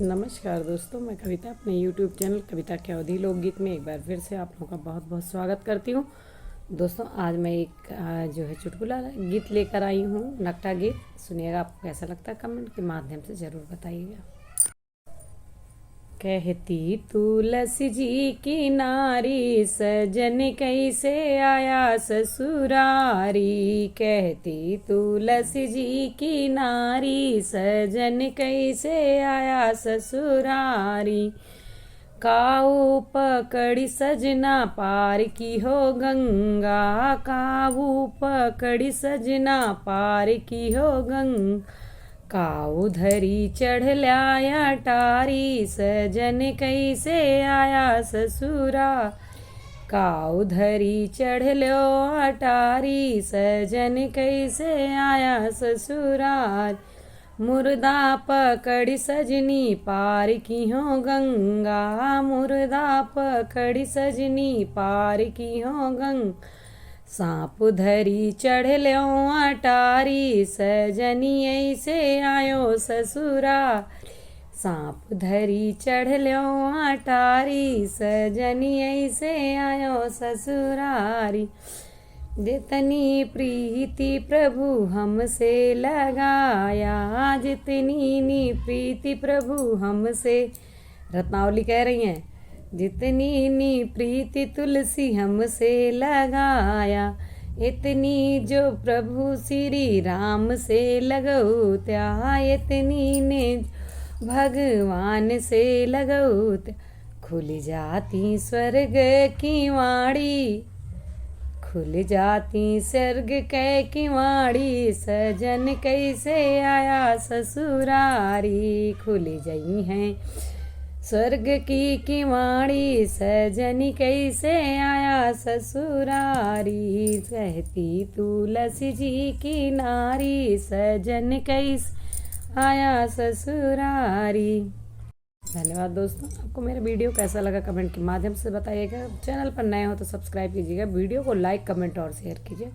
नमस्कार दोस्तों, मैं कविता अपने YouTube चैनल कविता के अवधि लोकगीत में एक बार फिर से आप लोगों का बहुत बहुत स्वागत करती हूँ। दोस्तों आज मैं एक जो है चुटकुला गीत लेकर आई हूँ, नकटा गीत। सुनिएगा, आपको कैसा लगता है कमेंट के माध्यम से ज़रूर बताइएगा। कहती तुलसी जी की नारी, सजन कैसे आया ससुरारी। कहती तुलसी जी की नारी, सजन कैसे आया ससुरारी। काऊ पकड़ी सजना पार की हो गंगा, काऊ पकड़ी सजना पार की हो गंगा। काऊ धरी चढ़ लाया टारी, सजन कैसे आया ससुरा। काऊ धरी चढ़ लो अटारी, सजन कैसे आया ससुराल। मुर्दा पकड़ी सजनी पार की हो गंगा, मुर्दा पकड़ी सजनी पार की हो गंगा। सांप धरी चढ़ लो अटारी, सजनी ऐसे आयो ससुरा। सांप धरी चढ़ लो अटारी, सजनी ऐसे आयो ससुरारी। जितनी प्रीति प्रभु हमसे लगाया, जितनी प्रीति प्रभु हमसे, रत्नावली कह रही हैं, जितनी प्रीति तुलसी हमसे लगाया, इतनी जो प्रभु श्री राम से लगऊ त्या, इतनी ने भगवान से लगऊ त्या। खुल जाती स्वर्ग की वाणी, खुल जाती स्वर्ग कै किवाड़ी, सजन कैसे आया ससुरारी। खुल गई हैं स्वर्ग की किवाड़ी, सजनी कैसे आया ससुरारी। कहती तुलसी जी की नारी, सजन कैसे आया ससुरारी। धन्यवाद दोस्तों, आपको मेरा वीडियो कैसा लगा कमेंट के माध्यम से बताइएगा। चैनल पर नए हो तो सब्सक्राइब कीजिएगा, वीडियो को लाइक कमेंट और शेयर कीजिए।